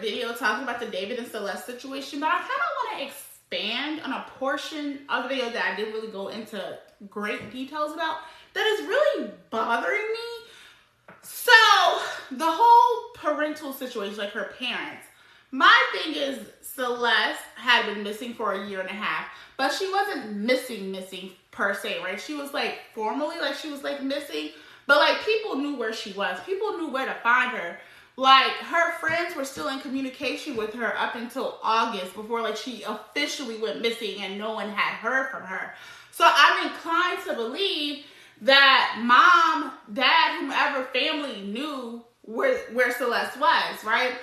video talking about the David and Celeste situation, but I kind of want to expand on a portion of the video that I didn't really go into great details about that is really bothering me. So, the whole parental situation, like her parents. My thing is, Celeste had been missing for a year and a half, but she wasn't missing per se, right? She was like formally, like she was like missing, but like people knew where she was. People knew where to find her. Like her friends were still in communication with her up until August before like she officially went missing and no one had heard from her. So I'm inclined to believe that mom, dad, whomever family knew where Celeste was, right?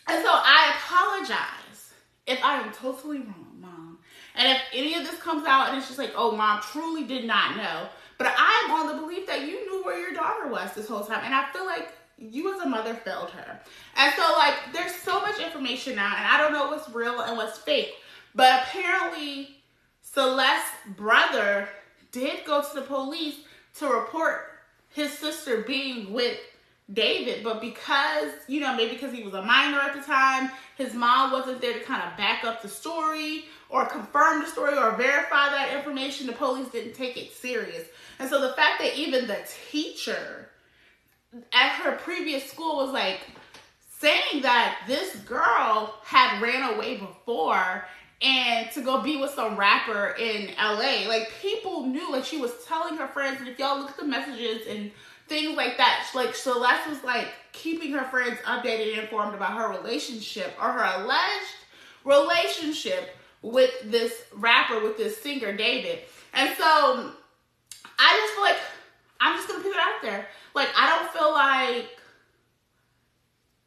And so I apologize if I am totally wrong, Mom. And if any of this comes out and it's just like, oh, Mom truly did not know. But I am on the belief that you knew where your daughter was this whole time. And I feel like you as a mother failed her. And so, like, there's so much information now. And I don't know what's real and what's fake. But apparently, Celeste's brother did go to the police to report his sister being with David, but because, you know, maybe because he was a minor at the time, his mom wasn't there to kind of back up the story or confirm the story or verify that information, the police didn't take it serious. And so the fact that even the teacher at her previous school was like saying that this girl had ran away before and to go be with some rapper in LA, like people knew, like she was telling her friends, and if y'all look at the messages and things like that, like Celeste was like keeping her friends updated and informed about her relationship or her alleged relationship with this rapper, with this singer David. And so I just feel like, I'm just gonna put it out there, like I don't feel like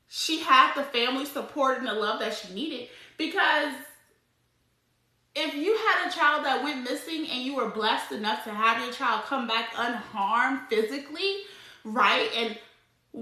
she had the family support and the love that she needed, because if you had a child that went missing and you were blessed enough to have your child come back unharmed physically, right? And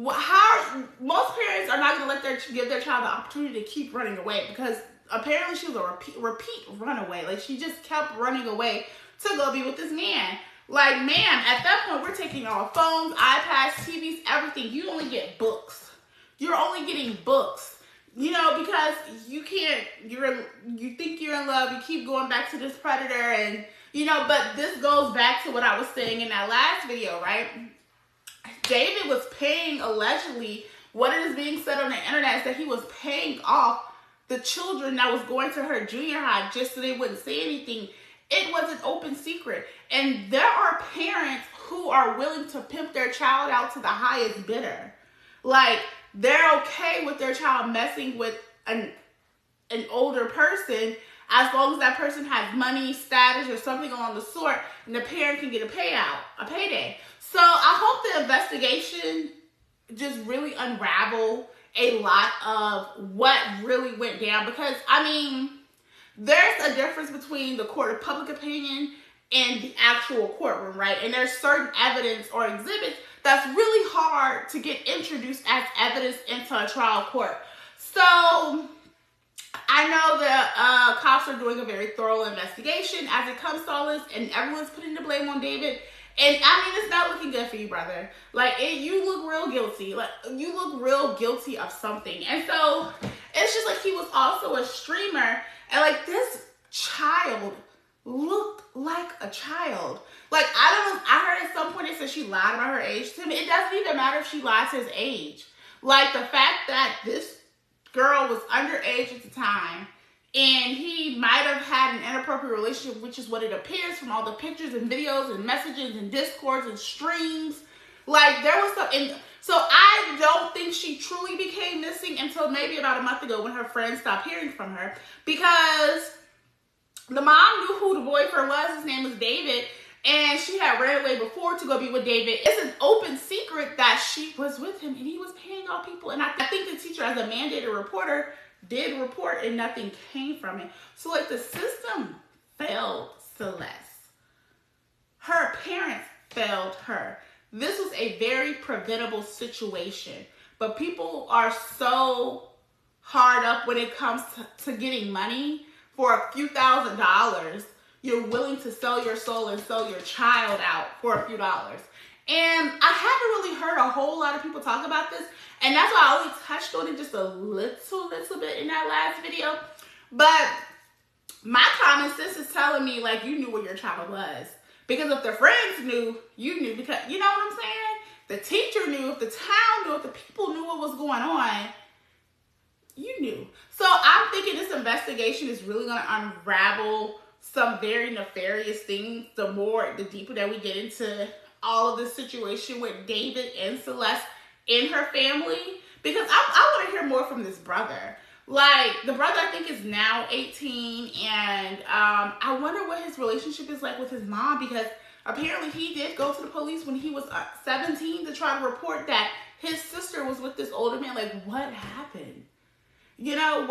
how most parents are not going to give their child the opportunity to keep running away, because apparently she was a repeat runaway. Like she just kept running away to go be with this man. Like, ma'am, at that point we're taking our phones, iPads, TVs, everything. You only get books. You're only getting books. You know, because you think you're in love, you keep going back to this predator, and, you know, but this goes back to what I was saying in that last video, right? David was paying, allegedly, what is being said on the internet is that he was paying off the children that was going to her junior high just so they wouldn't say anything. It was an open secret. And there are parents who are willing to pimp their child out to the highest bidder. Like, they're okay with their child messing with an older person as long as that person has money, status, or something along the sort, and the parent can get a payday. So I hope the investigation just really unravel a lot of what really went down, because, I mean, there's a difference between the court of public opinion and the actual courtroom, right? And there's certain evidence or exhibits that's really hard to get introduced as evidence into a trial court. So I know the cops are doing a very thorough investigation as it comes to all this, and everyone's putting the blame on David. And I mean, it's not looking good for you, brother. Like, you look real guilty. Like, you look real guilty of something. And so it's just like he was also a streamer, and like this child looked like a child. Like, I heard at some point it said she lied about her age to him. It doesn't even matter if she lied to his age. Like, the fact that this girl was underage at the time, and he might have had an inappropriate relationship, which is what it appears from all the pictures and videos and messages and discords and streams. Like, there was some, and so I don't think she truly became missing until maybe about a month ago when her friends stopped hearing from her, because the mom knew who the boyfriend was. His name was David, and she had ran away before to go be with David. It's an open secret that she was with him, and he was paying off people. And I think the teacher, as a mandated reporter, did report, and nothing came from it. So, like, the system failed Celeste. Her parents failed her. This was a very preventable situation. But people are so hard up when it comes to getting money for a few $1,000s. You're willing to sell your soul and sell your child out for a few dollars. And I haven't really heard a whole lot of people talk about this. And that's why I only touched on it just a little bit in that last video. But my common sense is telling me, like, you knew where your child was. Because if the friends knew, you knew. Because, you know what I'm saying? The teacher knew, if the town knew, if the people knew what was going on, you knew. So I'm thinking this investigation is really going to unravel some very nefarious things the deeper that we get into all of this situation with David and Celeste in her family. Because I want to hear more from this brother. Like, the brother, I think, is now 18, and I wonder what his relationship is like with his mom, because apparently he did go to the police when he was 17 to try to report that his sister was with this older man. Like, what happened? You know,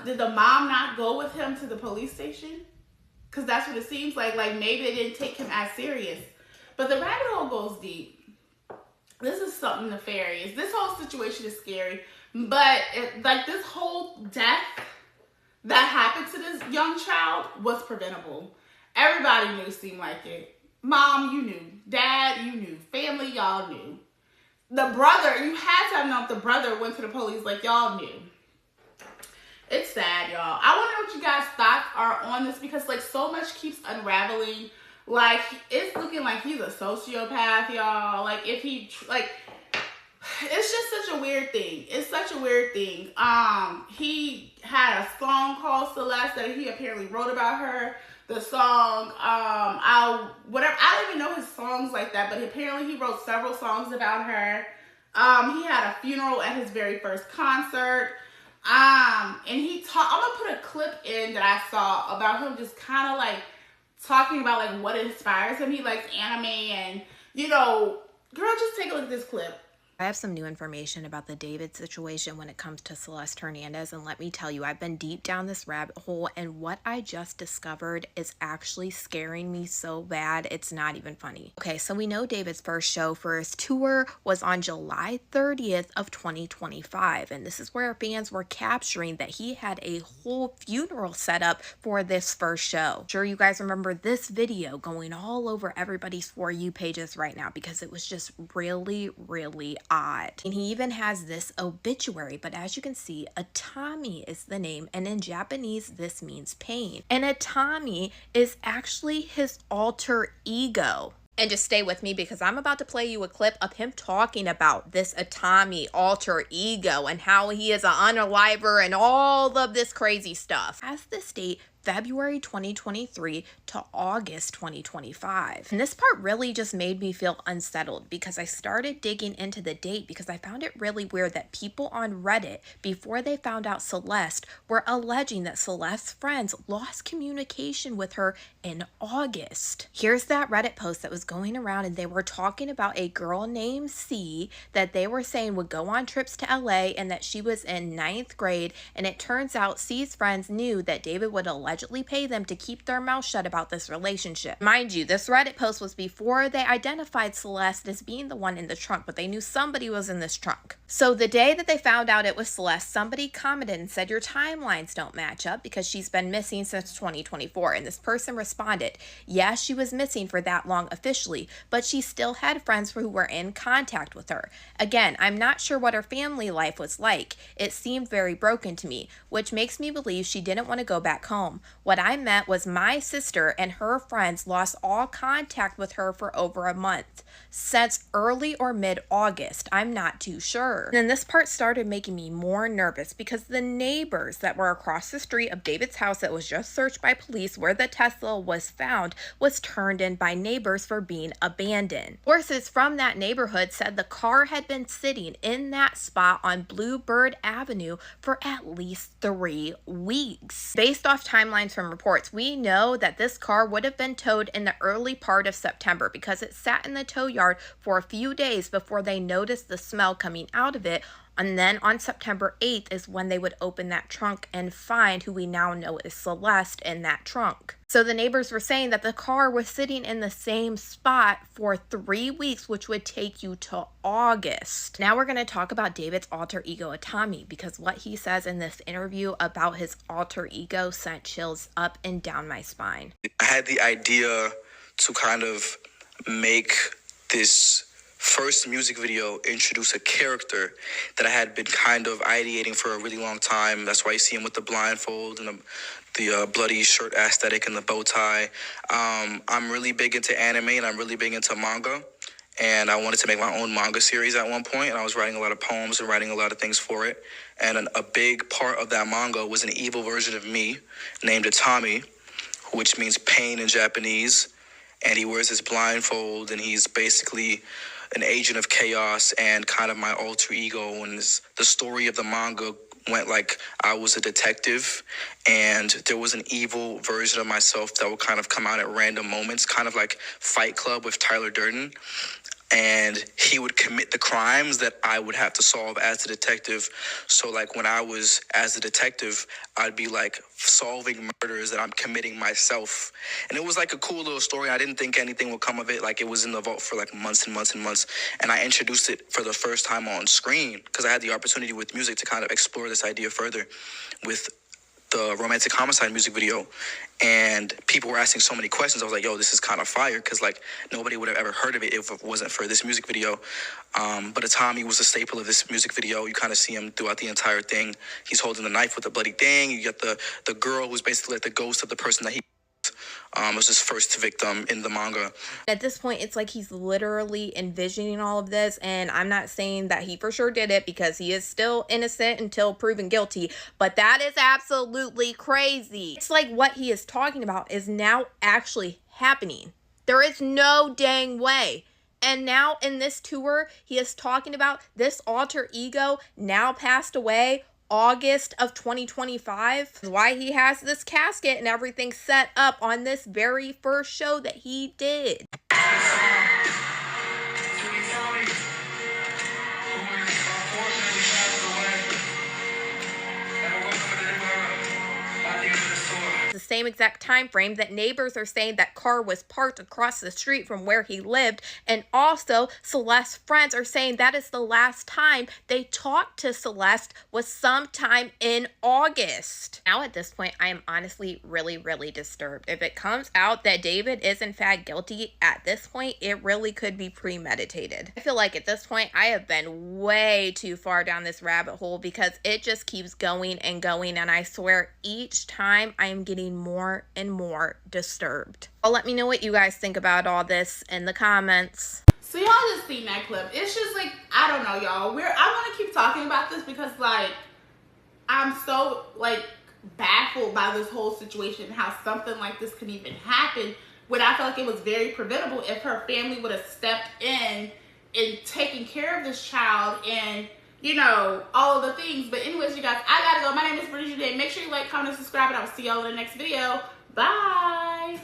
did the mom not go with him to the police station? Because that's what it seems like. Like, maybe they didn't take him as serious. But the rabbit hole goes deep. This is something nefarious. This whole situation is scary. But, this whole death that happened to this young child was preventable. Everybody knew, seemed like it. Mom, you knew. Dad, you knew. Family, y'all knew. The brother, you had to have known if the brother went to the police, like, y'all knew. It's sad, y'all. I want to know what you guys' thoughts are on this, because, like, so much keeps unraveling. Like, it's looking like he's a sociopath, y'all. Like, if he, like, it's just such a weird thing. It's such a weird thing. He had a song called Celeste that he apparently wrote about her. The song, I don't even know his songs like that, but apparently he wrote several songs about her. He had a funeral at his very first concert. And I'm gonna put a clip in that I saw about him just kind of like talking about like what inspires him. He likes anime, and you know, girl, just take a look at this clip. I have some new information about the David situation when it comes to Celeste Hernandez, and let me tell you, I've been deep down this rabbit hole, and what I just discovered is actually scaring me so bad, it's not even funny. Okay, so we know David's first show for his tour was on July 30th of 2025, and this is where fans were capturing that he had a whole funeral set up for this first show. Sure, you guys remember this video going all over everybody's For You pages right now, because it was just really, really odd. And he even has this obituary, but as you can see, Atami is the name, and in Japanese this means pain. And Atami is actually his alter ego. And just stay with me, because I'm about to play you a clip of him talking about this Atami alter ego and how he is an unaliver and all of this crazy stuff. As this date, February 2023 to August 2025. And this part really just made me feel unsettled, because I started digging into the date, because I found it really weird that people on Reddit, before they found out Celeste, were alleging that Celeste's friends lost communication with her in August. Here's that Reddit post that was going around, and they were talking about a girl named C that they were saying would go on trips to LA, and that she was in 9th grade, and it turns out C's friends knew that David would allegedly pay them to keep their mouth shut about this relationship. Mind you, this Reddit post was before they identified Celeste as being the one in the trunk, but they knew somebody was in this trunk. So the day that they found out it was Celeste, somebody commented and said, your timelines don't match up because she's been missing since 2024. And this person responded, yes, she was missing for that long officially, but she still had friends who were in contact with her. Again, I'm not sure what her family life was like. It seemed very broken to me, which makes me believe she didn't want to go back home. What I meant was my sister and her friends lost all contact with her for over a month, since early or mid-August. I'm not too sure. And then this part started making me more nervous, because the neighbors that were across the street of David's house that was just searched by police where the Tesla was found was turned in by neighbors for being abandoned. Sources from that neighborhood said the car had been sitting in that spot on Bluebird Avenue for at least 3 weeks. Based off timelines from reports, we know that this car would have been towed in the early part of September, because it sat in the tow yard for a few days before they noticed the smell coming out of it. And then on September 8th is when they would open that trunk and find who we now know is Celeste in that trunk. So the neighbors were saying that the car was sitting in the same spot for 3 weeks, which would take you to August. Now we're going to talk about David's alter ego, Atami, because what he says in this interview about his alter ego sent chills up and down my spine. I had the idea to kind of make this first music video introduce a character that I had been kind of ideating for a really long time. That's why you see him with the blindfold and the bloody shirt aesthetic and the bow tie. I'm really big into anime and I'm really big into manga. And I wanted to make my own manga series at one point, and I was writing a lot of poems and writing a lot of things for it. And a big part of that manga was an evil version of me named Itami, which means pain in Japanese. And he wears his blindfold, and he's basically an agent of chaos and kind of my alter ego. And the story of the manga went like I was a detective, and there was an evil version of myself that would kind of come out at random moments, kind of like Fight Club with Tyler Durden. And he would commit the crimes that I would have to solve as a detective. So like when I was as a detective, I'd be like solving murders that I'm committing myself. And it was like a cool little story. I didn't think anything would come of it. Like it was in the vault for like months and months and months. And I introduced it for the first time on screen because I had the opportunity with music to kind of explore this idea further with the Romantic Homicide music video. And people were asking so many questions. I was like, yo, this is kind of fire, because like nobody would have ever heard of it if it wasn't for this music video. But Itami was a staple of this music video. You kind of see him throughout the entire thing. He's holding the knife with a bloody thing. You get the girl who's basically like the ghost of the person that he was his first victim in the manga. At this point, it's like he's literally envisioning all of this, and I'm not saying that he for sure did it because he is still innocent until proven guilty, but that is absolutely crazy. It's like what he is talking about is now actually happening. There is no dang way. And now in this tour, he is talking about this alter ego now passed away August of 2025. Why he has this casket and everything set up on this very first show that he did. The same exact time frame that neighbors are saying that car was parked across the street from where he lived, and also Celeste's friends are saying that is the last time they talked to Celeste was sometime in August. Now at this point, I am honestly really disturbed. If it comes out that David is in fact guilty at this point, it really could be premeditated. I feel like at this point I have been way too far down this rabbit hole because it just keeps going and going, and I swear each time I am getting more and more disturbed. Well, let me know what you guys think about all this in the comments. So y'all just seen that clip. It's just like, I don't know, y'all. I want to keep talking about this because like I'm so like baffled by this whole situation, how something like this could even happen, when I feel like it was very preventable if her family would have stepped in and taken care of this child and, you know, all of the things. But anyways, you guys, I gotta go. My name is Brittany Today. Make sure you like, comment, and subscribe, and I will see y'all in the next video. Bye.